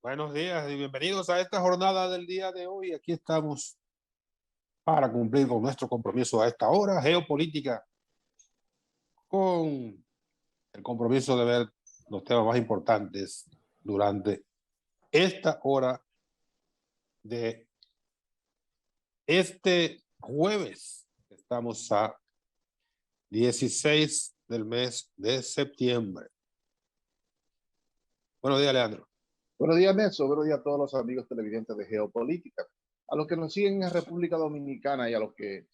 Buenos días y bienvenidos a esta jornada del día de hoy. Aquí estamos para cumplir con nuestro compromiso a esta hora, geopolítica, con el compromiso de ver los temas más importantes durante esta hora de este jueves. Estamos a 16 del mes de septiembre. Buenos días, Leandro. Buenos días, Nelson. Buenos días a todos los amigos televidentes de Geopolítica, a los que nos siguen en República Dominicana y a los que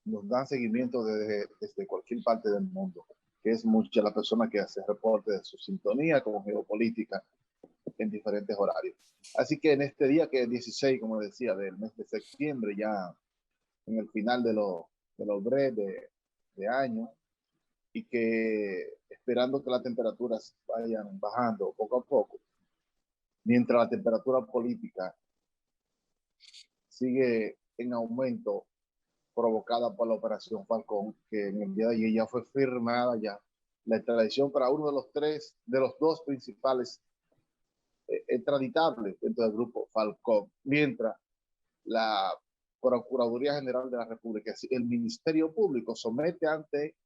nos dan seguimiento desde cualquier parte del mundo, que es mucha la persona que hace reporte de su sintonía con Geopolítica en diferentes horarios. Así que en este día, que es 16, como decía, del mes de septiembre, ya en el final de los breves de año, y que esperando que las temperaturas vayan bajando poco a poco, mientras la temperatura política sigue en aumento, provocada por la Operación Falcón, que en el día de ayer ya fue firmada ya la extradición para uno de los dos principales extraditables dentro del grupo Falcón, mientras la Procuraduría General de la República, el Ministerio Público, somete ante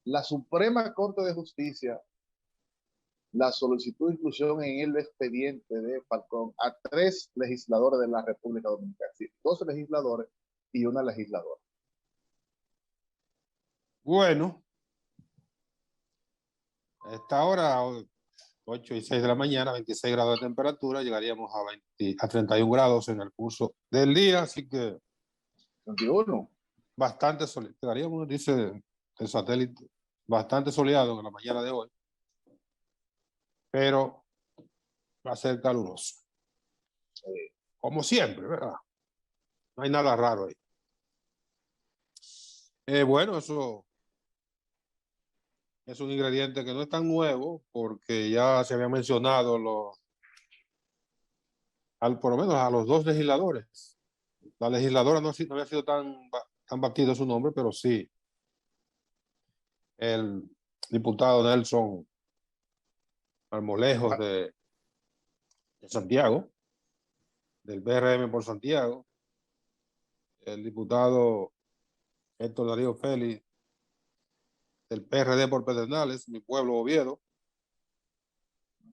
la Suprema Corte de Justicia la solicitud de inclusión en el expediente de Falcón a 3 legisladores de la República Dominicana, es decir, 2 legisladores y una legisladora. Bueno, a esta hora, 8 y 6 de la mañana, 26 grados de temperatura, llegaríamos a 31 grados en el curso del día, así que 21. bastante soleado, llegaríamos, dice el satélite, bastante soleado en la mañana de hoy, pero va a ser caluroso. Como siempre, ¿verdad? No hay nada raro ahí. Bueno, eso es un ingrediente que no es tan nuevo, porque ya se había mencionado por lo menos a los 2 legisladores. La legisladora no había sido tan batido su nombre, pero sí el diputado Nelson Marmolejos de Santiago, del PRM por Santiago, el diputado Héctor Darío Félix del PRD por Pedernales, mi pueblo Oviedo,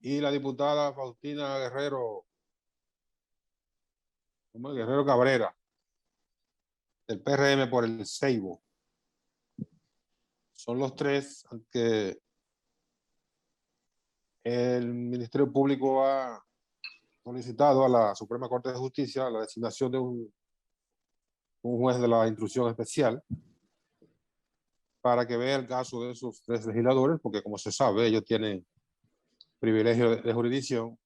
y la diputada Faustina Guerrero Cabrera del PRM por el Ceibo. Son los 3, aunque el Ministerio Público ha solicitado a la Suprema Corte de Justicia la designación de un juez de la instrucción especial para que vea el caso de esos 3 legisladores, porque como se sabe, ellos tienen privilegio de jurisdicción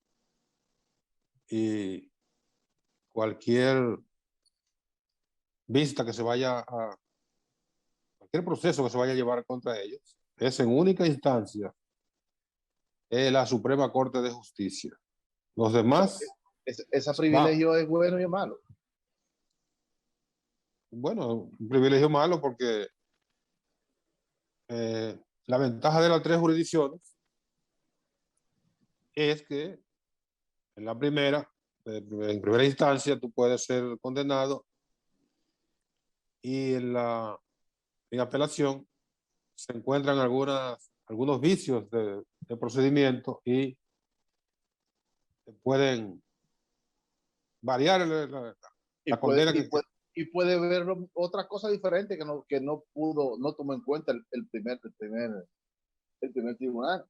y cualquier vista que se vaya a, cualquier proceso que se vaya a llevar contra ellos, es en única instancia la Suprema Corte de Justicia. Los demás... Ese privilegio es bueno y es malo. Bueno, un privilegio malo porque la ventaja de las 3 jurisdicciones es que en la primera, en primera instancia, tú puedes ser condenado y en apelación se encuentran algunos vicios de procedimiento y pueden variar la condena. Y puede ver otra cosa diferente que no tomó en cuenta el primer tribunal.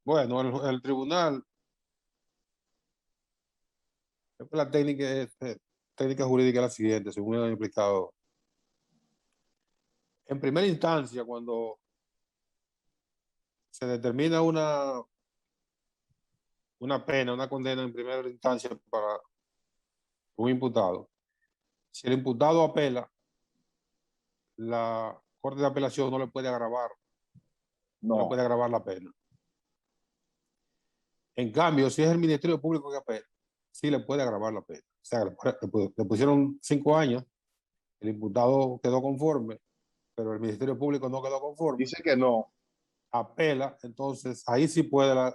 Bueno, el tribunal, la técnica jurídica es la siguiente, según han explicado. En primera instancia, cuando se determina una pena, una condena en primera instancia para un imputado, si el imputado apela, la Corte de Apelación no le puede agravar, no le puede agravar la pena. En cambio, si es el Ministerio Público que apela, sí le puede agravar la pena. O sea, le pusieron 5 años, el imputado quedó conforme, pero el Ministerio Público no quedó conforme. Dice que no. Apela, entonces ahí sí puede la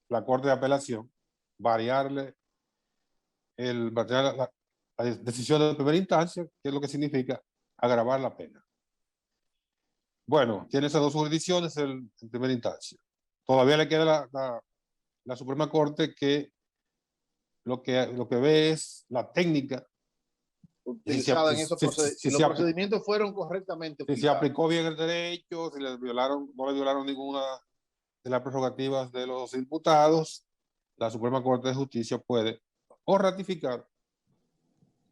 la Corte de Apelación variarle la decisión de primera instancia, que es lo que significa agravar la pena. Bueno, tiene esas dos jurisdicciones en primera instancia. Todavía le queda la Suprema Corte, que lo que ve es la técnica utilizada en esos procedimientos, si los procedimientos fueron correctamente si se aplicó bien el derecho, si no le violaron ninguna de las prerrogativas de los imputados. La Suprema Corte de Justicia puede o ratificar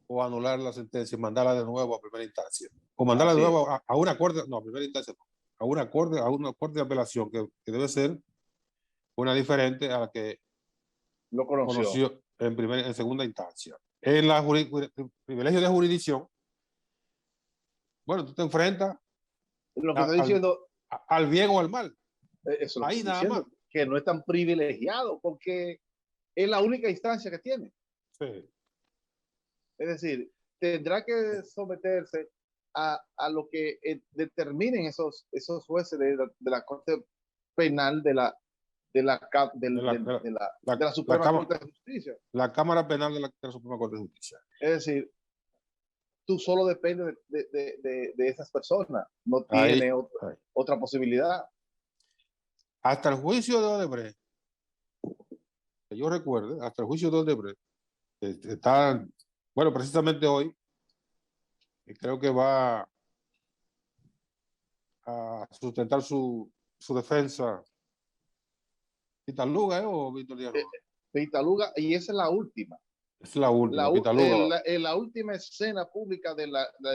o anular la sentencia y mandarla de nuevo a primera instancia, o mandarla de nuevo a una corte, no, a primera instancia no, a una corte de apelación que debe ser una diferente a la que lo conoció en segunda instancia. En la privilegio de jurisdicción, bueno, tú te enfrentas lo que estoy diciendo al bien o al mal. Eso ahí nada más. Que no es tan privilegiado porque es la única instancia que tiene. Sí. Es decir, tendrá que someterse a lo que determinen esos jueces de la Corte Penal de la Suprema Corte de Justicia. La Cámara Penal de la Suprema Corte de Justicia. Es decir, tú solo dependes de esas personas, no tiene otra posibilidad. Hasta el juicio de Odebrecht, que yo recuerde, hasta el juicio de Odebrecht, está, bueno, precisamente hoy, creo que va a sustentar su defensa Pitaluga, o Víctor Díaz Rojas. Pitaluga, y esa es la última. Es la última, Pitaluga. La última escena pública del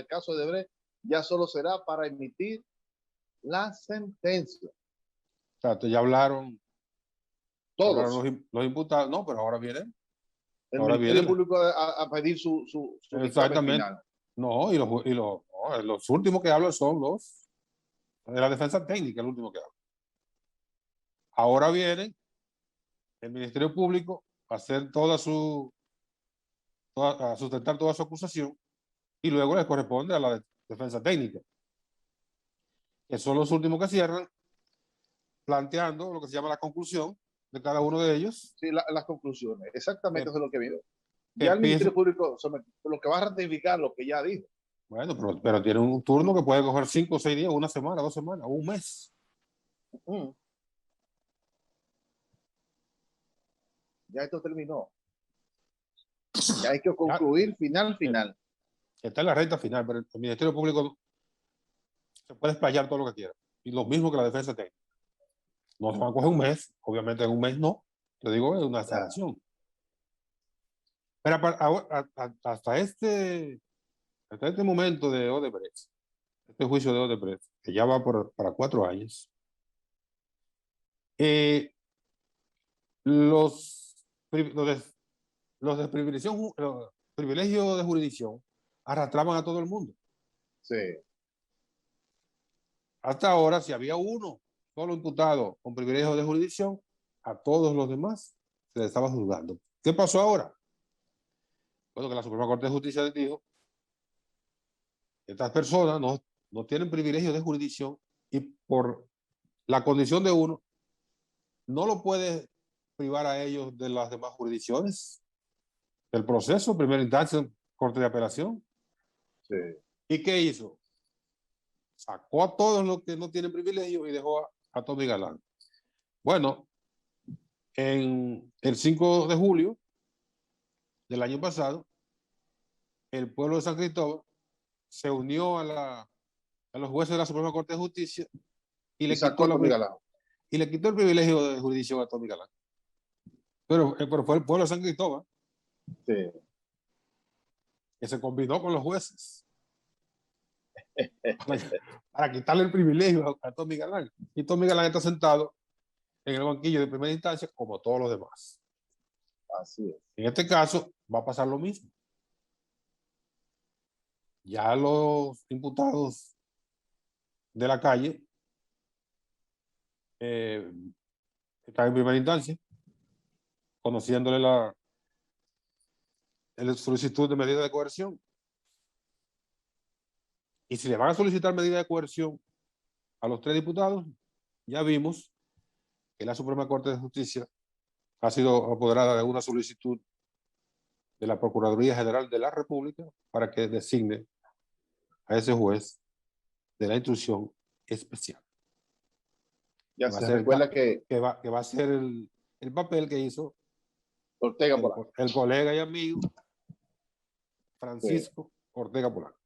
caso de Odebrecht ya solo será para emitir la sentencia. Exacto, ya hablaron todos los imputados, no, pero ahora vienen. El Ministerio Público a pedir su exactamente final. No, y los últimos que hablan son los de la defensa técnica, el último que habla. Ahora viene el Ministerio Público a hacer a sustentar toda su acusación, y luego les corresponde a la defensa técnica, que son los últimos que cierran, planteando lo que se llama la conclusión de cada uno de ellos. Sí, las conclusiones, exactamente eso es lo que vio. Ya el Ministerio Público lo que va a ratificar lo que ya dijo. Bueno, pero tiene un turno que puede coger 5 o 6 días, una semana, 2 semanas, o un mes. Ya esto terminó. Ya hay que concluir final. Está en la recta final, pero el Ministerio Público se puede explayar todo lo que quiera. Y lo mismo que la defensa técnica. No se van a coger un mes, obviamente en un mes no. Te digo, es una exageración. Pero hasta este momento de Odebrecht, este juicio de Odebrecht, que ya va para 4 años, los privilegios de jurisdicción arrastraban a todo el mundo. Sí. Hasta ahora, si había uno solo imputado con privilegio de jurisdicción, a todos los demás se les estaba juzgando. ¿Qué pasó ahora? Bueno, que la Suprema Corte de Justicia dijo que estas personas no tienen privilegio de jurisdicción, y por la condición de uno no lo puede privar a ellos de las demás jurisdicciones del proceso, primera instancia, Corte de Apelación. Sí. ¿Y qué hizo? Sacó a todos los que no tienen privilegio y dejó a Tommy Galán. Bueno, en el 5 de julio del año pasado, el pueblo de San Cristóbal se unió a los jueces de la Suprema Corte de Justicia y le quitó el privilegio de jurisdicción a Tommy Galán. Pero fue el pueblo de San Cristóbal, sí, que se combinó con los jueces para quitarle el privilegio a Tommy Galán. Y Tommy Galán está sentado en el banquillo de primera instancia como todos los demás. Así es. En este caso va a pasar lo mismo. Ya los imputados de la calle están en primera instancia, conociéndole la solicitud de medida de coerción. Y si le van a solicitar medida de coerción a los 3 diputados, ya vimos que la Suprema Corte de Justicia ha sido apoderada de una solicitud de la Procuraduría General de la República para que designe a ese juez de la instrucción especial. Ya Que va a se ser recuerda que que va a ser el papel que hizo Ortega Polanco. el colega y amigo Sí, Francisco Ortega Polanco.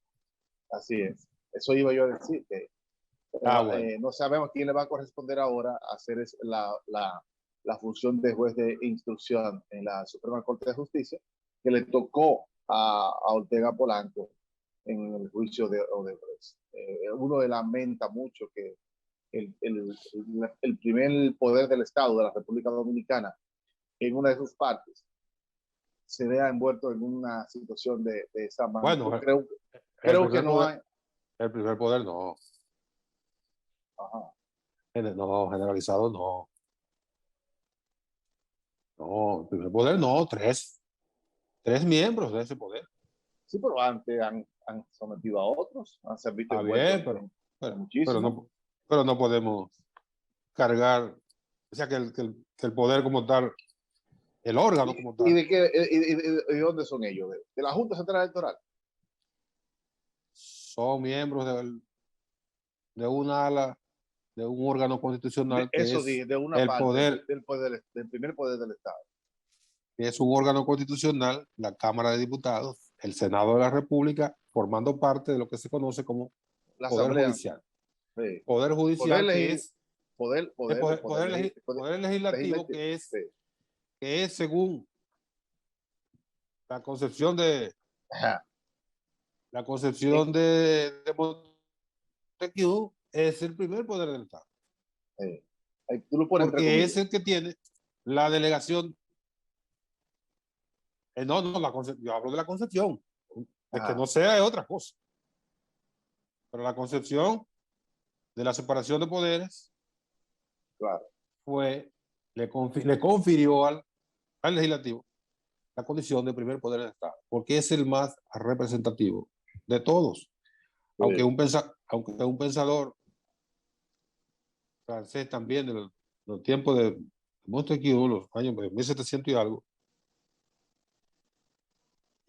así es. Eso iba yo a decir, que Bueno. no sabemos quién le va a corresponder ahora a hacer la función de juez de instrucción en la Suprema Corte de Justicia, que le tocó a Ortega Polanco en el juicio de Odebrecht. Uno lamenta mucho que el primer poder del Estado de la República Dominicana, en una de sus partes, se vea envuelto en una situación de esa magnitud. Bueno, Creo que no hay. El primer poder no. Ajá. No, generalizado no. No, el primer poder no, tres miembros de ese poder. Sí, pero antes han sometido a otros, han servido Está envueltos bien, muchísimo. pero no podemos cargar, o sea, que el poder como tal, el órgano como ¿Y tal, de dónde son ellos? ¿De la Junta Central Electoral? son miembros de una ala, de un órgano constitucional que Eso es de una el parte poder, del primer poder del Estado. que es un órgano constitucional, la Cámara de Diputados, el Senado de la República, formando parte de lo que se conoce como La Poder Asamblea. Judicial. Sí. Poder Judicial, que es poder legislativo, sí. que es según la concepción de Ajá. Montesquieu, es el primer poder del Estado. Tú lo pones entre Porque comillas. es el que tiene la delegación. No, yo hablo de la concepción. De que no sea es otra cosa. Pero la concepción de la separación de poderes, claro, le confirió al legislativo la condición de primer poder del Estado, porque es el más representativo de todos. Sí. Aunque un pensador francés también de los tiempos de Montesquieu, los años de 1700 y algo,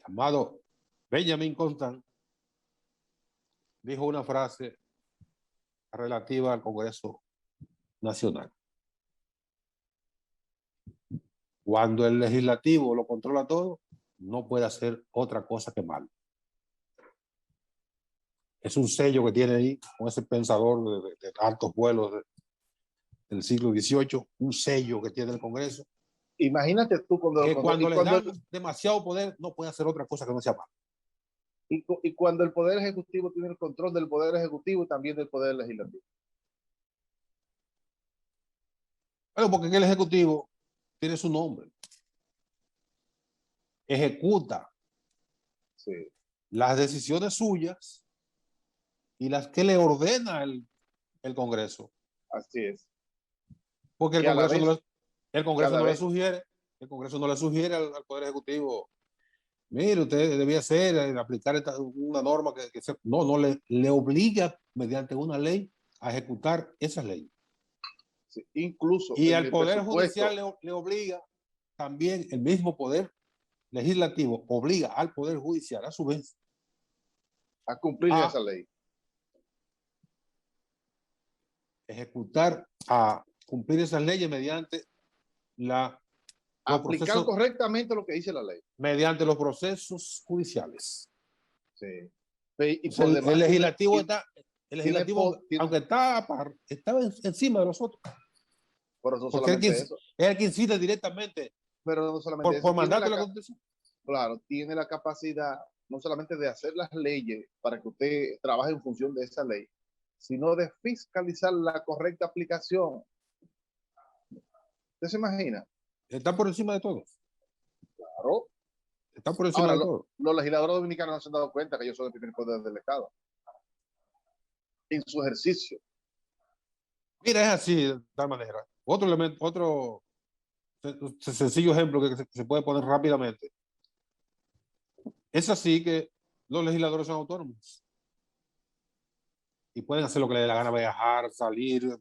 llamado Benjamin Constant, dijo una frase relativa al Congreso Nacional. Cuando el legislativo lo controla todo, no puede hacer otra cosa que mal. Es un sello que tiene ahí con ese pensador de altos vuelos del siglo XVIII, un sello que tiene el Congreso. Imagínate tú cuando le dan demasiado poder, no puede hacer otra cosa que no sea mal. Y cuando el Poder Ejecutivo tiene el control del Poder Ejecutivo y también del Poder Legislativo. Bueno, porque el Ejecutivo tiene su nombre. Ejecuta las decisiones suyas y las que le ordena el Congreso. Así es. Porque el Congreso no le sugiere, al Poder Ejecutivo, mire, usted debía aplicar una norma que no le obliga mediante una ley a ejecutar esa ley. Sí, incluso y al Poder Judicial le obliga también, el mismo Poder Legislativo obliga al Poder Judicial a su vez a cumplir esa ley. A cumplir esas leyes mediante aplicar correctamente lo que dice la ley. Mediante los procesos judiciales. Sí. Y por demás, el legislativo aunque estaba encima de los otros. Pero no solamente eso. Es el que incide directamente. Pero no solamente por mandato de la Constitución. Claro, tiene la capacidad no solamente de hacer las leyes para que usted trabaje en función de esa ley, sino de fiscalizar la correcta aplicación. ¿Usted se imagina? Está por encima de todos. Claro. Está por encima de todos. Los legisladores dominicanos no se han dado cuenta que ellos son el primer poder del Estado. En su ejercicio. Mira, es así, de tal manera. Otro elemento, otro sencillo ejemplo que se puede poner rápidamente. Es así que los legisladores son autónomos. Y pueden hacer lo que les dé la gana, viajar, salir,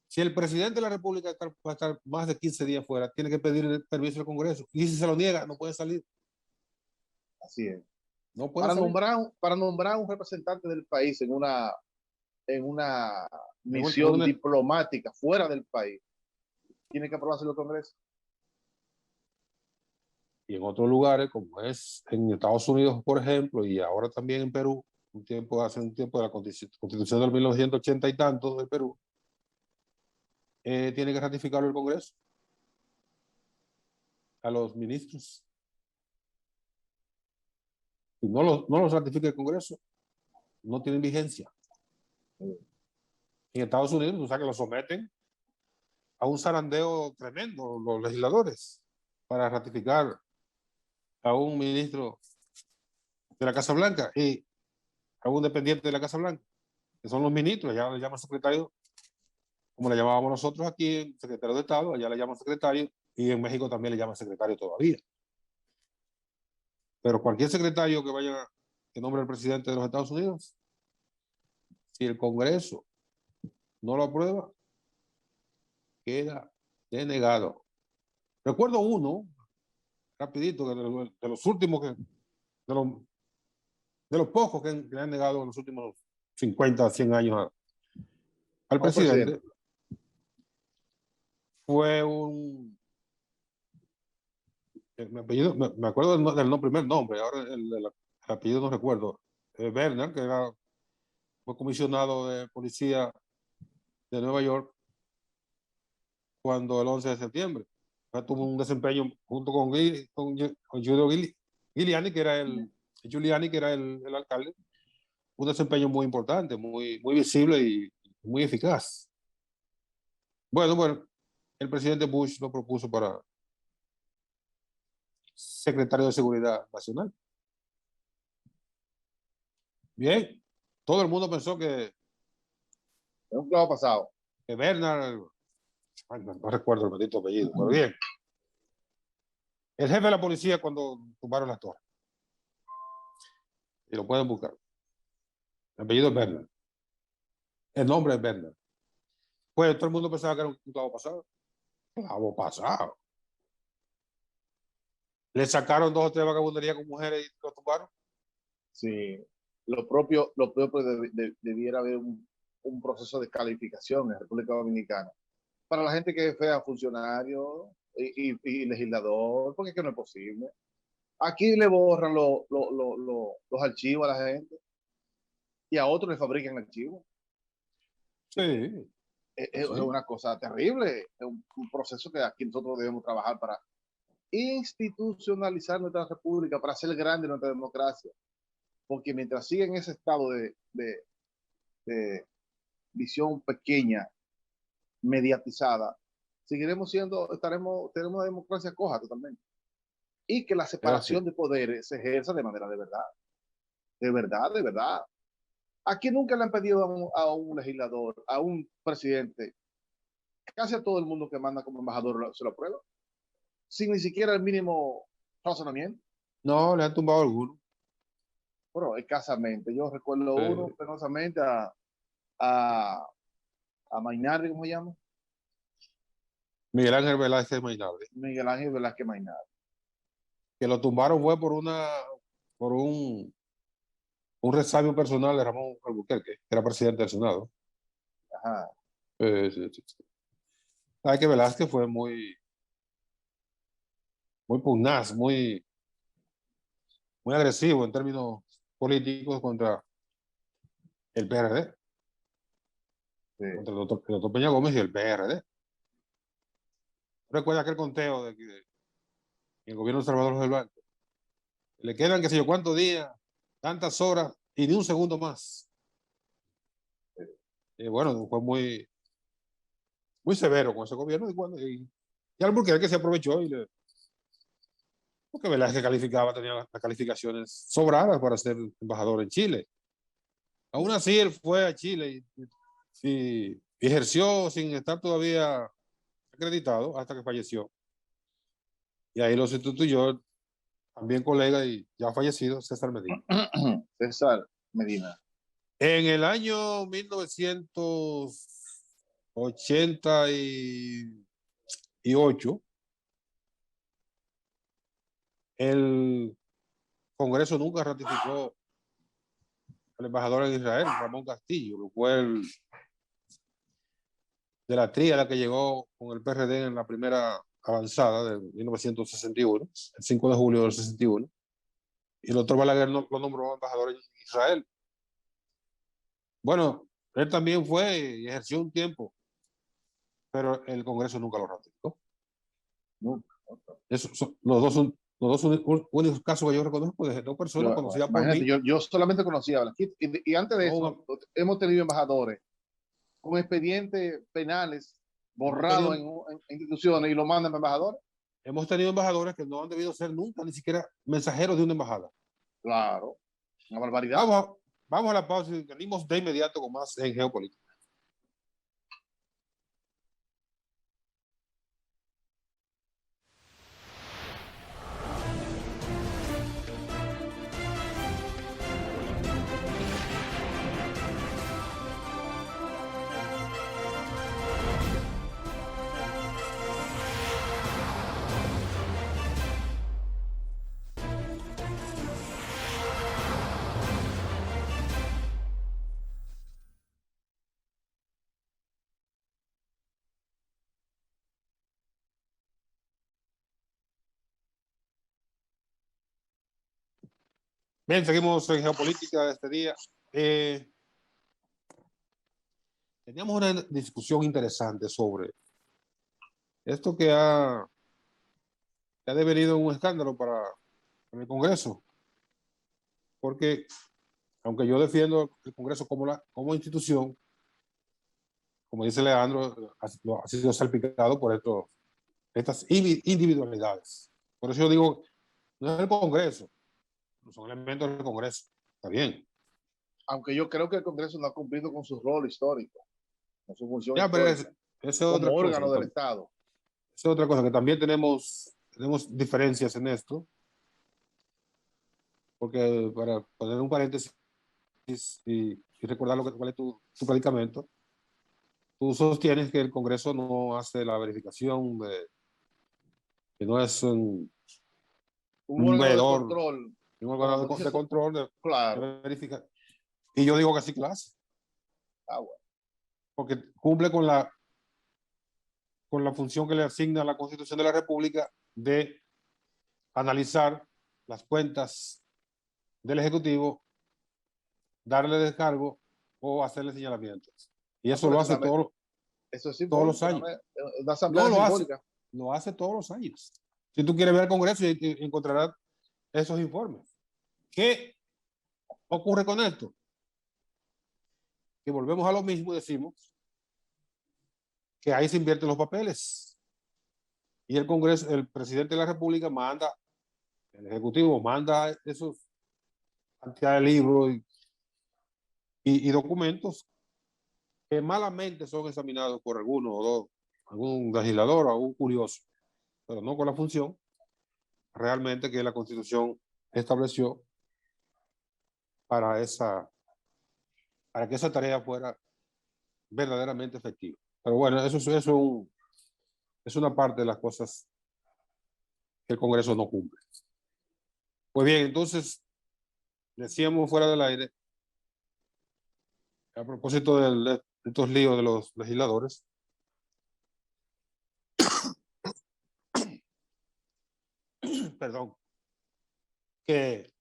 Si el presidente de la República va a estar más de 15 días fuera, tiene que pedir el permiso al Congreso. Y si se lo niega, no puede salir. Así es. No puede salir. Para nombrar un representante del país en una misión diplomática fuera del país, tiene que aprobarse el Congreso. Y en otros lugares, como es en Estados Unidos, por ejemplo, y ahora también en Perú, hace un tiempo de la Constitución del 1980 y tanto del Perú, tiene que ratificarlo el Congreso a los ministros. Si no los ratifica el Congreso, no tienen vigencia. En Estados Unidos, tú sabes que lo someten a un zarandeo tremendo los legisladores para ratificar a un ministro de la Casa Blanca y a un dependiente de la Casa Blanca, que son los ministros, ya le llaman secretario, como le llamábamos nosotros aquí, secretario de Estado, allá le llaman secretario, y en México también le llaman secretario todavía. Pero cualquier secretario que nombre el presidente de los Estados Unidos, si el Congreso no lo aprueba, queda denegado. Recuerdo uno, rapidito, de los últimos, de los pocos que le han negado en los últimos 50, 100 años al presidente. Fue me acuerdo del primer nombre, ahora el apellido no recuerdo. Werner, que fue comisionado de policía de Nueva York cuando el 11 de septiembre. Tuvo un desempeño junto con Giuliani, que era el alcalde, un desempeño muy importante, muy visible y muy eficaz. Bueno, el presidente Bush lo propuso para secretario de Seguridad Nacional. Bien, todo el mundo pensó que es un clavo pasado. Que Bernard, no recuerdo el bendito apellido, pero bien. El jefe de la policía cuando tumbaron la torre. Y lo pueden buscar. El apellido es Bernard. El nombre es Bernard. Pues todo el mundo pensaba que era un clavo pasado. Clavo pasado. Le sacaron 2 o 3 vagabunderías con mujeres y lo tumbaron. Sí, lo propio debiera haber un proceso de calificación en República Dominicana para la gente que es fea, funcionario y legislador, porque es que no es posible. Aquí le borran los archivos a la gente y a otros le fabrican archivos. Sí. Es una cosa terrible, es un proceso que aquí nosotros debemos trabajar para institucionalizar nuestra república, para hacer grande nuestra democracia, porque mientras siga en ese estado de visión pequeña, mediatizada, tenemos una democracia coja totalmente. Y que la separación de poderes se ejerza de manera de verdad. De verdad, de verdad. Aquí nunca le han pedido a un legislador, a un presidente, casi a todo el mundo que manda como embajador se lo aprueba, sin ni siquiera el mínimo razonamiento. No, le han tumbado alguno. Bueno, escasamente. Yo recuerdo uno penosamente a Mainardi, ¿cómo se llama? Miguel Ángel Velázquez Mainardi. Miguel Ángel Velázquez Mainardi. Que lo tumbaron fue por un resabio personal de Ramón Albuquerque, que era presidente del Senado. Ajá. Sí. Hay que Velázquez fue muy pugnaz, muy agresivo en términos políticos contra el PRD. Sí. Contra el doctor Peña Gómez y el PRD. Recuerda aquel conteo de que el gobierno de Salvador del Blanco le quedan qué sé yo cuántos días, tantas horas y ni un segundo más. Bueno, fue muy severo con ese gobierno y Albuquerque se aprovechó porque Velázquez tenía las calificaciones sobradas para ser embajador en Chile. Aún así él fue a Chile y ejerció sin estar todavía acreditado hasta que falleció. Y ahí lo sustituyó también colega y ya fallecido César Medina. César Medina. En el año 1900, 88, el Congreso nunca ratificó al embajador en Israel, Ramón Castillo, lo cual de la tríada que llegó con el PRD en la primera avanzada de 1961, el 5 de julio del 61, y el doctor Balaguer lo nombró embajador en Israel. Bueno, él también fue y ejerció un tiempo, pero el Congreso nunca lo ratificó. Nunca. Esos son los dos únicos casos que yo reconozco de dos personas conocidas por mí. Yo solamente conocía a Blanquito. Y antes de eso, hemos tenido embajadores con expedientes penales borrados en instituciones y lo mandan a embajadores. Hemos tenido embajadores que no han debido ser nunca ni siquiera mensajeros de una embajada. Claro, una barbaridad. Vamos a la pausa y venimos de inmediato con más en Geopolítica. Bien, seguimos en Geopolítica de este día. Teníamos una discusión interesante sobre esto que ha devenido un escándalo para el Congreso. Porque, aunque yo defiendo el Congreso como institución, como dice Leandro, ha sido salpicado por estas individualidades. Por eso yo digo, no es el Congreso, no son elementos del Congreso. Está bien. Aunque yo creo que el Congreso no ha cumplido con su rol histórico, con su función histórica, como órgano del Estado. Esa es otra cosa, que también tenemos diferencias en esto. Porque para poner un paréntesis y recordar cuál es tu predicamento, tú sostienes que el Congreso no hace la verificación, que no es un veedor, un órgano de control, claro. de verificar. Y yo digo que sí que lo hace. Bueno. Porque cumple con la función que le asigna la Constitución de la República de analizar las cuentas del Ejecutivo, darle descargo o hacerle señalamientos. Y eso lo hace todos los años. No, lo hace todos los años. Si tú quieres ver el Congreso, encontrarás esos informes. ¿Qué ocurre con esto? Que volvemos a lo mismo y decimos que ahí se invierten los papeles. Y el Congreso, el presidente de la República manda, el Ejecutivo manda esos cantidad de libros y documentos que malamente son examinados por alguno o dos, algún legislador o algún curioso, pero no con la función realmente que la Constitución estableció para que esa tarea fuera verdaderamente efectiva. Pero bueno, eso es una parte de las cosas que el Congreso no cumple. Pues bien, entonces, decíamos fuera del aire, a propósito de estos líos de los legisladores, perdón, que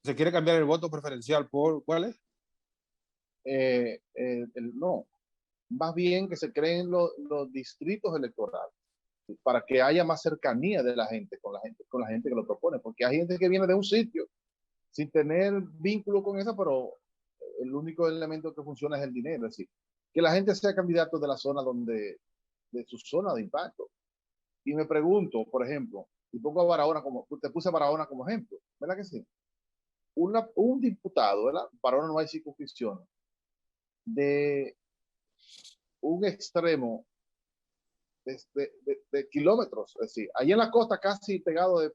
se quiere cambiar el voto preferencial por, ¿cuál es? No, más bien que se creen los distritos electorales para que haya más cercanía de la gente con la gente que lo propone, porque hay gente que viene de un sitio sin tener vínculo con eso, pero el único elemento que funciona es el dinero, es decir, que la gente sea candidato de la zona de su zona de impacto. Y me pregunto, por ejemplo, y pongo a Barahona te puse a Barahona como ejemplo, ¿verdad que sí? Un diputado, ¿verdad? Barahona no hay circunscripción, de un extremo de kilómetros, es decir, allí en la costa casi pegado en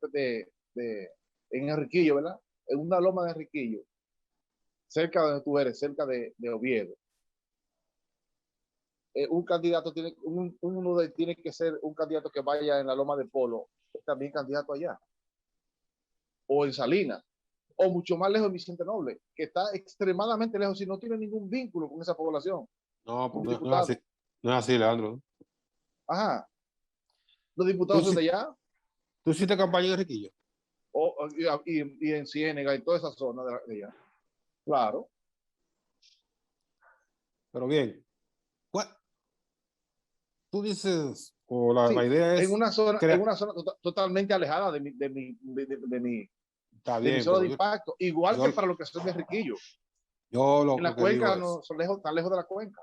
Enriquillo, ¿verdad? En una loma de Enriquillo, cerca de donde tú eres, cerca de Oviedo. un candidato tiene que ser un candidato que vaya en la Loma de Polo, también candidato allá, o en Salinas, o mucho más lejos de Vicente Noble, que está extremadamente lejos y no tiene ningún vínculo con esa población. No, Un no, no es diputado. así. No es así, Leandro. Ajá. Los Tú, diputados son de allá, tú hiciste campaña en Riquillo. y en Ciénega y toda esa zona de allá. Claro. Pero bien, tú dices, o la Sí, idea es en crear. una zona totalmente alejada Está de mi bien, zona pero de impacto, igual yo, que para los que son de Riquillo. yo En lo la que digo cuenca es, no son lejos, tan lejos de la cuenca.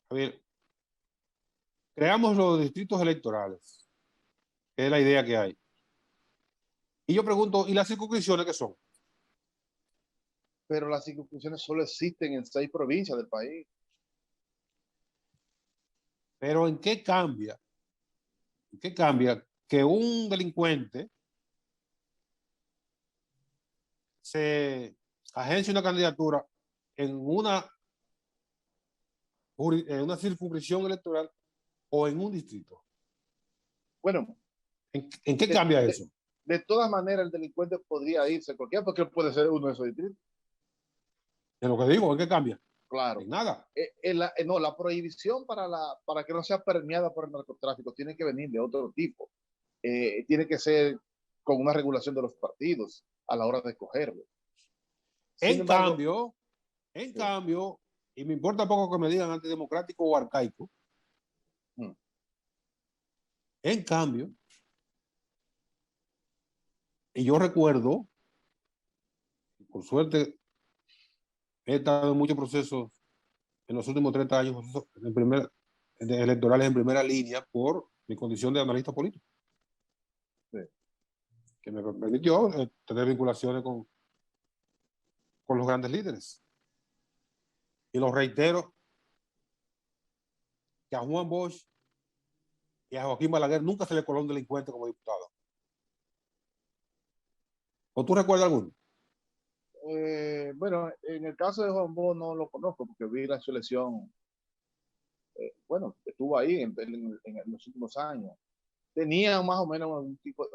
a ver, creamos los distritos electorales, que es la idea que hay. Y yo pregunto, ¿y las circunscripciones qué son? Pero las circunscripciones solo existen en 6 provincias del país. Pero ¿en qué cambia? ¿En qué cambia que un delincuente se agencie una candidatura en en una circunscripción electoral o en un distrito? Bueno, En qué de, cambia de, eso? de todas maneras el delincuente podría irse cualquiera porque él puede ser uno de esos distritos. En lo que digo, ¿en qué cambia? Claro. En nada. No, la prohibición para que no sea permeada por el narcotráfico tiene que venir de otro tipo. Tiene que ser con una regulación de los partidos a la hora de escogerlo. Sin En embargo, cambio, en sí. cambio, y me importa poco que me digan antidemocrático o arcaico, Mm. en cambio, y yo recuerdo, por suerte, he estado en muchos procesos en los últimos 30 años, electorales en primera línea por mi condición de analista político, Sí. que me permitió tener vinculaciones con los grandes líderes. Y lo reitero, que a Juan Bosch y a Joaquín Balaguer nunca se le coló un delincuente como diputado. ¿O tú recuerdas alguno? Bueno, en el caso de Juan Bo no lo conozco porque vi la selección, bueno, estuvo ahí en los últimos años. Tenía más o menos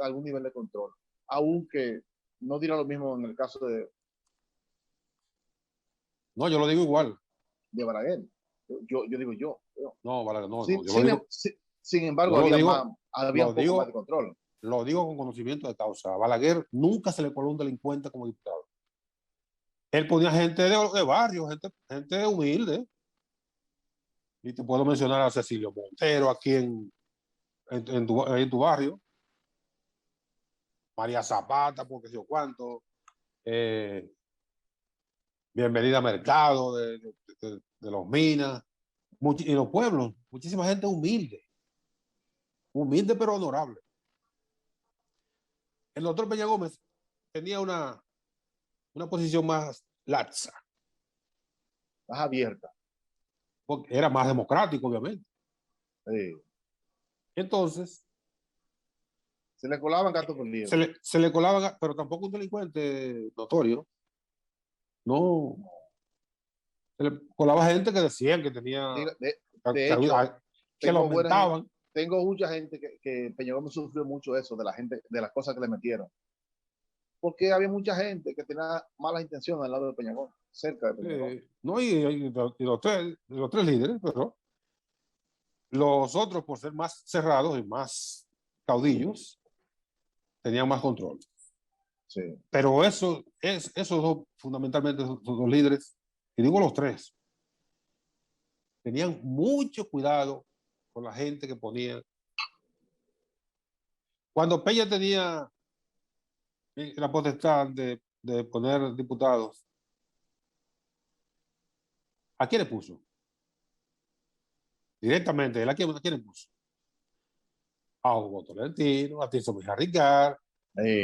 algún nivel de control, aunque no dirá lo mismo en el caso No, yo lo digo igual. de Balaguer. Yo digo yo. No, Balaguer, no, no, Sin, sin, sin yo embargo, lo digo, había lo un poco más de digo, control. lo digo con conocimiento de causa. A Balaguer nunca se le coló un delincuente como diputado. Él ponía gente de barrio, gente humilde. Y te puedo mencionar a Cecilio Montero aquí en tu barrio, María Zapata, porque sé yo cuánto, eh, Bienvenida Mercado de los Minas, y los pueblos, muchísima gente humilde pero honorable. El doctor Peña Gómez tenía una posición más laxa, Más abierta. porque era más democrático, obviamente. Sí. Entonces, Se le colaban gatos por liebre. se le colaba, pero tampoco un delincuente notorio, no, se le colaba gente que decían que tenía, De, de, de que, hecho, que lo tengo buena aumentaban. tengo mucha gente que Peña Gómez sufrió mucho eso de la gente, de las cosas que le metieron. Porque había mucha gente que tenía malas intenciones al lado de Peña Gómez, cerca de Peña Gómez. No, y los tres líderes, pero los otros, por ser más cerrados y más caudillos, tenían más control. Sí. Pero esos dos, fundamentalmente, esos dos líderes, y digo los tres, tenían mucho cuidado con la gente que ponían. Cuando Peña tenía la potestad de poner diputados, ¿a quién le puso? Directamente, ¿a quién le puso? A Hugo Tolentino, a Tirso Ricard,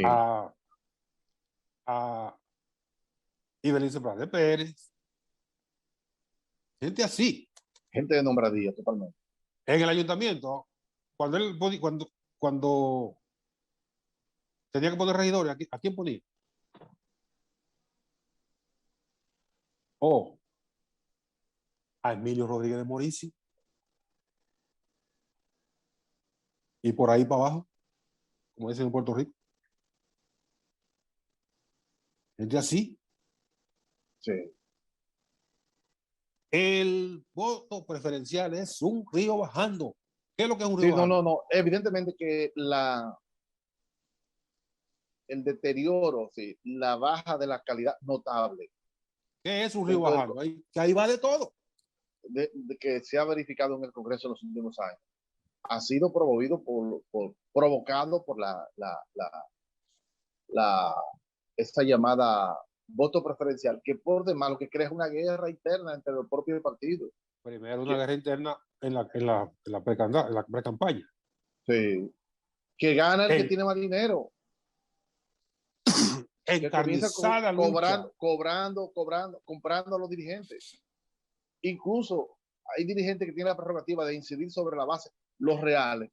a, a Ibelice Prade Pérez, gente así. Gente de nombradía, totalmente. En el ayuntamiento, cuando tenía que poner regidores, ¿a quién ponía? O a Emilio Rodríguez de Morici, y por ahí para abajo, como dicen en Puerto Rico. Gente así. Sí. El voto preferencial es un río bajando. ¿Qué es lo que es un río Sí, no, bajando? no, no. Evidentemente que el deterioro, sí, la baja de la calidad notable ¿Qué es un río dentro del, bajando? Que ahí va de todo. de que se ha verificado en el Congreso en los últimos años ha sido promovido provocado por la esta llamada voto preferencial, que por demás lo que crea es una guerra interna entre los propios partidos. Primero una Que, guerra interna en la pre-campaña. sí, que gana el que tiene más dinero, que comienza Encarnizada lucha. comprando a los dirigentes. Incluso hay dirigentes que tienen la prerrogativa de incidir sobre la base, los reales,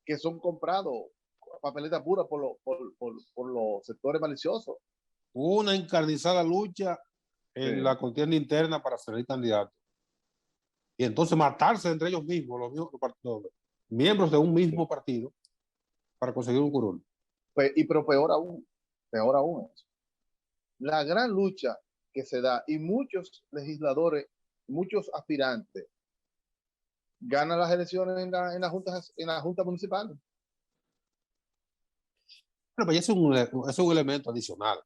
que son comprados papeleta pura por los sectores maliciosos. Una encarnizada lucha en Sí, la contienda interna para ser candidato. Y entonces matarse entre ellos mismos, los miembros de un sí. mismo partido, para conseguir un curul. Pero peor aún eso. La gran lucha que se da y muchos legisladores, muchos aspirantes ganan las elecciones en la junta municipal. Pero pues es un elemento adicional.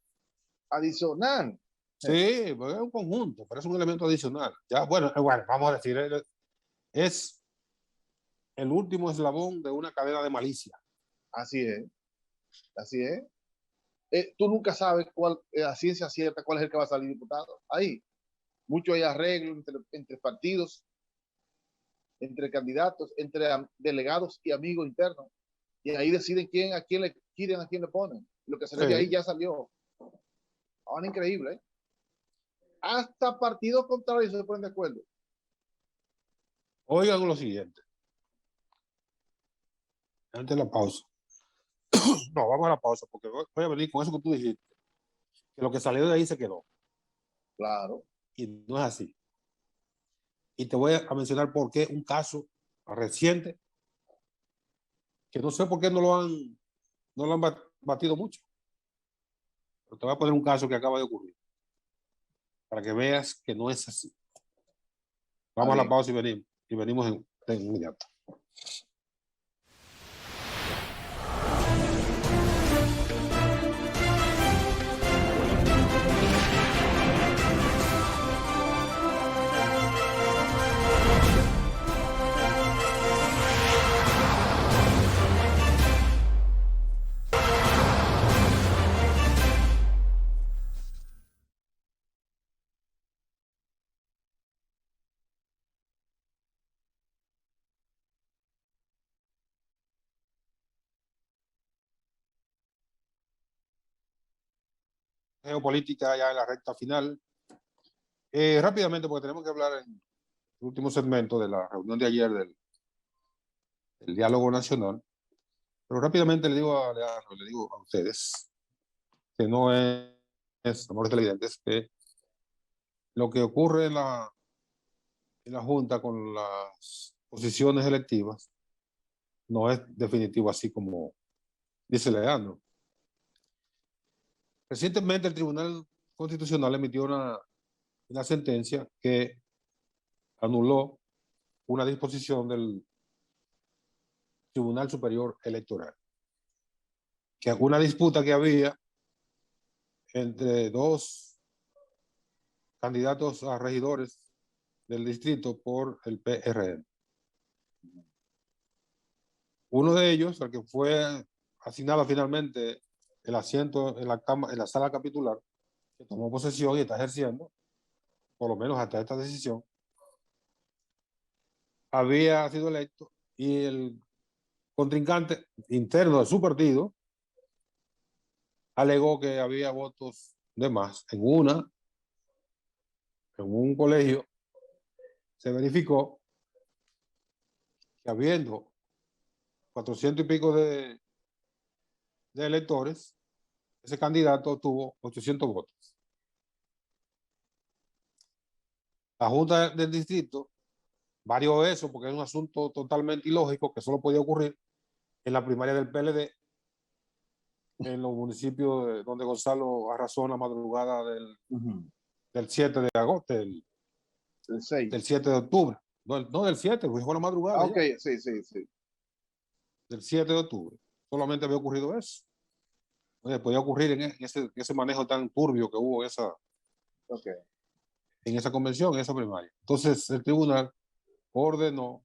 Adicional. Sí, pues es un conjunto, pero es un elemento adicional. Ya, bueno, vamos a decir, es el último eslabón de una cadena de malicia. Así es, así es. Tú nunca sabes a ciencia cierta cuál es el que va a salir diputado. Ahí, mucho hay arreglo entre partidos, entre candidatos, entre delegados y amigos internos. Y ahí deciden a quién le ponen. Lo que salió de ahí Sí. ya salió. Ahora increíble, ¿eh? Hasta partidos contrarios se ponen de acuerdo. Oigan lo siguiente, antes de la pausa. No, vamos a la pausa, porque voy a venir con eso que tú dijiste, que lo que salió de ahí se quedó. Claro. Y no es así. Y te voy a mencionar por qué un caso reciente, que no sé por qué no lo han batido mucho. Pero te voy a poner un caso que acaba de ocurrir, para que veas que no es así. Está Vamos a la bien. pausa y venimos en inmediato. Geopolítica ya en la recta final. Rápidamente, porque tenemos que hablar en el último segmento de la reunión de ayer del diálogo nacional. Pero rápidamente le digo a Leandro, le digo a ustedes, que no es amores televidentes, que lo que ocurre en la Junta con las posiciones electivas no es definitivo, así como dice Leandro. Recientemente el Tribunal Constitucional emitió una sentencia que anuló una disposición del Tribunal Superior Electoral, que una disputa que había entre dos candidatos a regidores del distrito por el PRM. Uno de ellos, el que fue asignado finalmente el asiento en la sala capitular, que tomó posesión y está ejerciendo, por lo menos hasta esta decisión, había sido electo y el contrincante interno de su partido alegó que había votos de más. En un colegio, se verificó que habiendo 400 y pico de electores, ese candidato tuvo 800 votos. La Junta del Distrito varió eso porque es un asunto totalmente ilógico que solo podía ocurrir en la primaria del PLD, en los municipios donde Gonzalo arrasó en la madrugada del 7 de agosto, El 6. del 7 de octubre. No del 7, porque fue la madrugada. Ok, sí. Del 7 de octubre. Solamente había ocurrido eso. Oye, podía ocurrir en ese manejo tan turbio que hubo en esa convención, en esa primaria. Entonces, el tribunal ordenó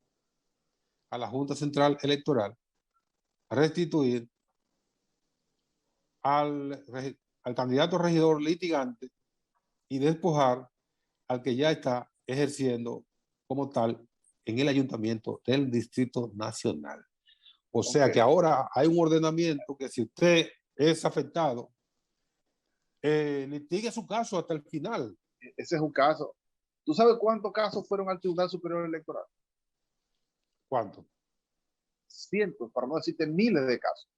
a la Junta Central Electoral restituir al candidato regidor litigante y despojar al que ya está ejerciendo como tal en el ayuntamiento del Distrito Nacional. O sea que ahora hay un ordenamiento que si usted es afectado, litigue su caso hasta el final. Ese es un caso. ¿Tú sabes cuántos casos fueron al Tribunal Superior Electoral? ¿Cuánto? Cientos, para no decirte miles de casos.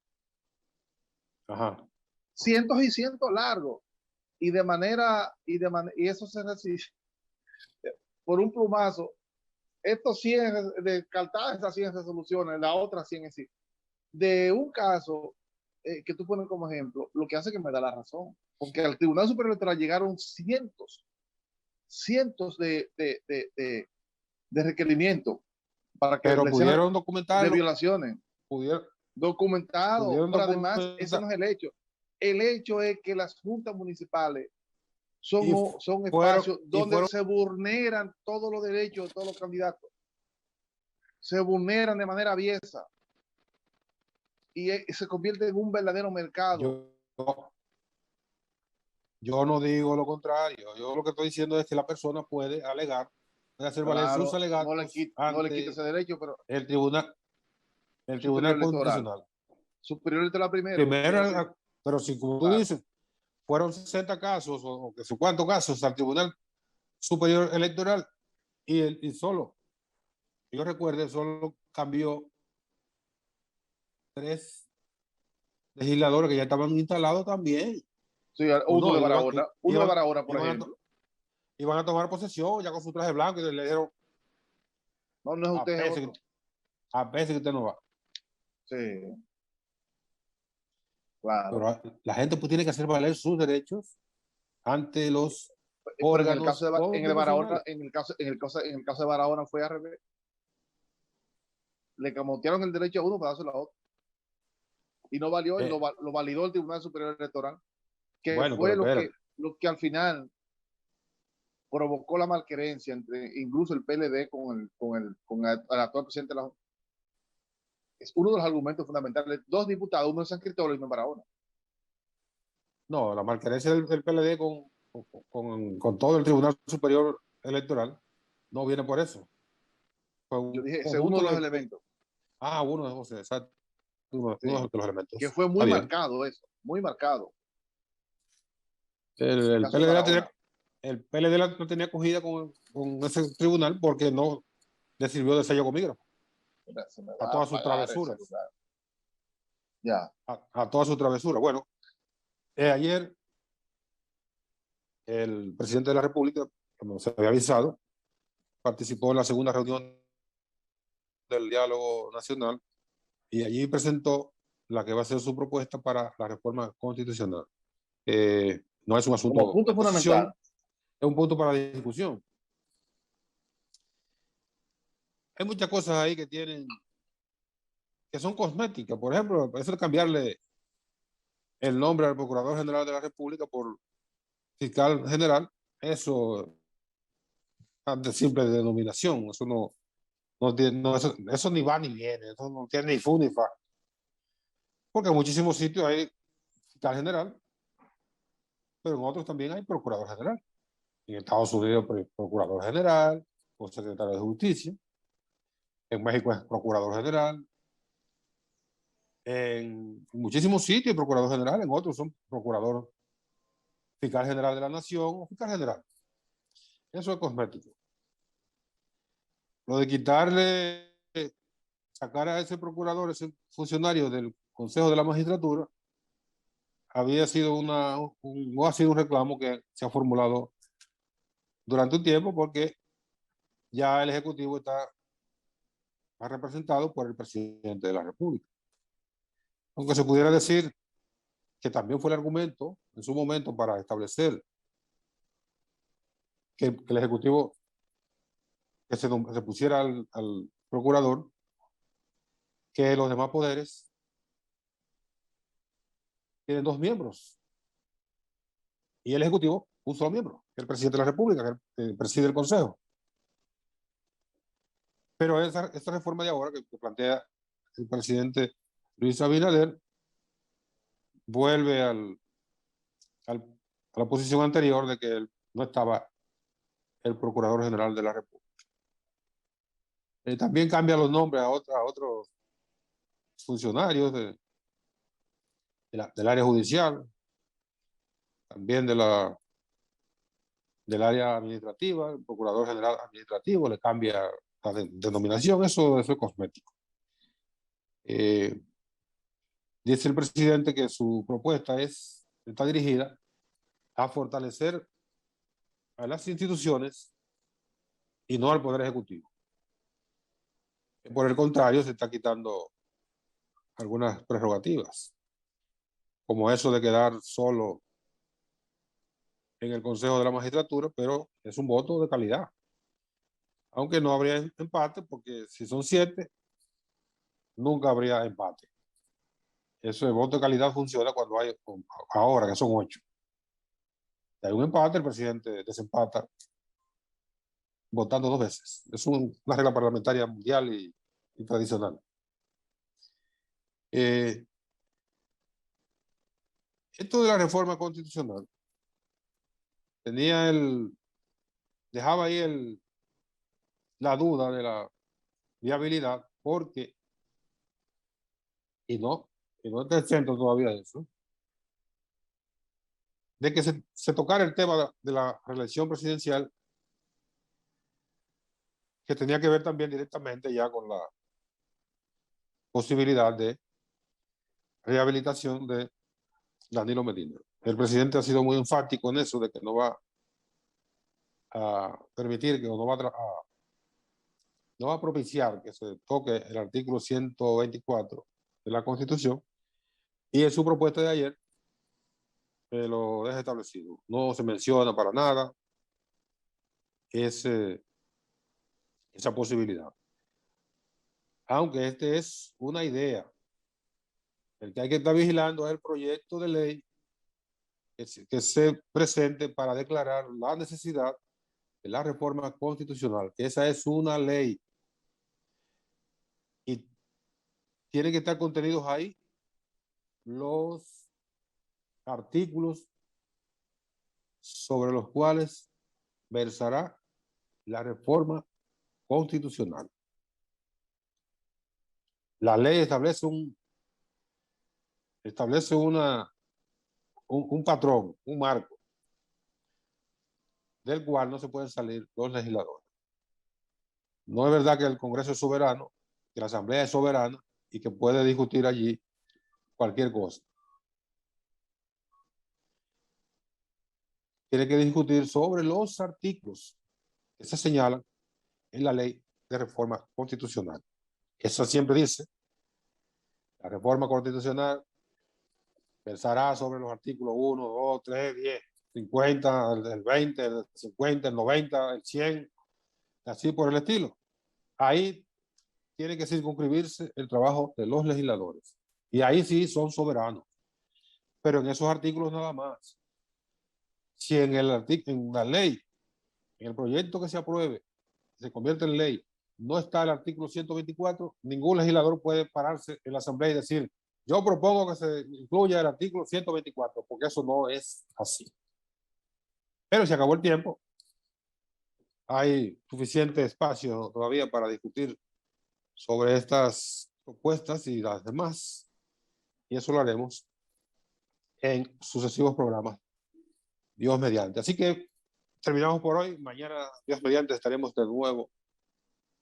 Ajá. Cientos y cientos largos. Y y eso se resiste por un plumazo. Estos 100 descartadas, esas 100 resoluciones, las otras 100 en sí. De un caso que tú pones como ejemplo, lo que hace que me da la razón. Porque al Tribunal Superior Electoral llegaron cientos de requerimientos para que pero pudieron documentarlo. De violaciones. Documentado. Pero además, ese no es el hecho. El hecho es que las juntas municipales son espacios donde se vulneran todos los derechos de todos los candidatos. Se vulneran de manera aviesa. Y se convierte en un verdadero mercado. Yo no digo lo contrario. Yo lo que estoy diciendo es que la persona puede alegar, puede hacer valer sus alegatos. No le quita ese derecho, pero el Tribunal Constitucional. Superior de la primera. Pero si, como tú dices, fueron 60 casos o que sé cuántos casos al Tribunal Superior Electoral y solo, yo recuerdo, solo cambió 3 legisladores que ya estaban instalados también. Sí, uno de Barahona, por ejemplo. Iban a tomar posesión ya con su traje blanco y le dijeron, no es usted, a veces que usted no va. Sí. Claro. Pero la gente pues tiene que hacer valer sus derechos ante los órganos. En el caso de Barahona fue al revés. Le camotearon el derecho a uno para dárselo a otro. Y no valió, y lo validó el Tribunal Superior Electoral, que fue lo que al final provocó la malquerencia entre incluso el PLD con el actual presidente de la Junta. Es uno de los argumentos fundamentales. 2 diputados, uno de San Cristóbal y uno en Barahona. No, la malquerencia del PLD con todo el Tribunal Superior Electoral no viene por eso. Yo dije, ese es uno de los elementos. Uno de José, exacto. Uno de los elementos. Que fue muy marcado eso, muy marcado. El PLD la tenía cogida con ese tribunal porque no le sirvió de sello conmigo. A todas sus travesuras. Ya. A todas sus travesuras. Bueno, ayer el presidente de la República, como se había avisado, participó en la segunda reunión del diálogo nacional y allí presentó la que va a ser su propuesta para la reforma constitucional. No es un asunto como punto fundamental, es un punto para la discusión. Hay muchas cosas ahí que son cosméticas. Por ejemplo, eso de cambiarle el nombre al Procurador General de la República por Fiscal General, eso es de simple denominación. Eso eso ni va ni viene, eso no tiene ni fu ni fa. Porque en muchísimos sitios hay Fiscal General, pero en otros también hay Procurador General. En Estados Unidos, Procurador General o Secretario de Justicia. En México es Procurador General. En muchísimos sitios hay Procurador General, en otros son Procurador Fiscal General de la Nación o Fiscal General. Eso es cosmético. Lo de sacar a ese procurador, ese funcionario del Consejo de la Magistratura, había sido no ha sido un reclamo que se ha formulado durante un tiempo porque ya el Ejecutivo está representado por el presidente de la República. Aunque se pudiera decir que también fue el argumento en su momento para establecer que el Ejecutivo que se pusiera al procurador, que los demás poderes tienen 2 miembros y el Ejecutivo un solo miembro, que es el presidente de la República, que preside el Consejo. Pero esta reforma de ahora que plantea el presidente Luis Abinader vuelve a la posición anterior de que no estaba el Procurador General de la República. También cambia los nombres a otros funcionarios del área judicial, también del área administrativa. El Procurador General Administrativo le cambia la denominación. Eso es cosmético. Dice el presidente que su propuesta está dirigida a fortalecer a las instituciones y no al Poder Ejecutivo. Por el contrario, se está quitando algunas prerrogativas, como eso de quedar solo en el Consejo de la Magistratura, pero es un voto de calidad. Aunque no habría empate, porque si son 7, nunca habría empate. Eso de voto de calidad funciona cuando hay, ahora que son 8. Si hay un empate, el presidente desempata votando 2 veces. Es una regla parlamentaria mundial y tradicional. Esto de la reforma constitucional dejaba ahí la duda de la viabilidad, porque, y no está exento todavía de eso, de que se tocara el tema de la reelección presidencial, que tenía que ver también directamente ya con la posibilidad de rehabilitación de Danilo Medina. El presidente ha sido muy enfático en eso, de que no va a permitir, que no va a propiciar que se toque el artículo 124 de la Constitución, y en su propuesta de ayer lo deja establecido. No se menciona para nada esa posibilidad. Aunque es una idea. El que hay que estar vigilando es el proyecto de ley que se presente para declarar la necesidad de la reforma constitucional, que esa es una ley y tienen que estar contenidos ahí los artículos sobre los cuales versará la reforma constitucional. La ley establece un patrón, un marco, del cual no se pueden salir los legisladores. No es verdad que el Congreso es soberano, que la Asamblea es soberana y que puede discutir allí cualquier cosa. Tiene que discutir sobre los artículos que se señalan en la ley de reforma constitucional. Eso siempre dice, la reforma constitucional versará sobre los artículos 1, 2, 3, 10, 50, el 20, el 50, el 90, el 100, así por el estilo. Ahí tiene que circunscribirse el trabajo de los legisladores. Y ahí sí son soberanos. Pero en esos artículos nada más. Si en la ley, en el proyecto que se apruebe, se convierte en ley, no está el artículo 124, ningún legislador puede pararse en la Asamblea y decir, yo propongo que se incluya el artículo 124, porque eso no es así. Pero se acabó el tiempo. Hay suficiente espacio todavía para discutir sobre estas propuestas y las demás. Y eso lo haremos en sucesivos programas, Dios mediante. Así que terminamos por hoy. Mañana, Dios mediante, estaremos de nuevo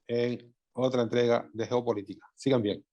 en otra entrega de Geopolítica. Sigan bien.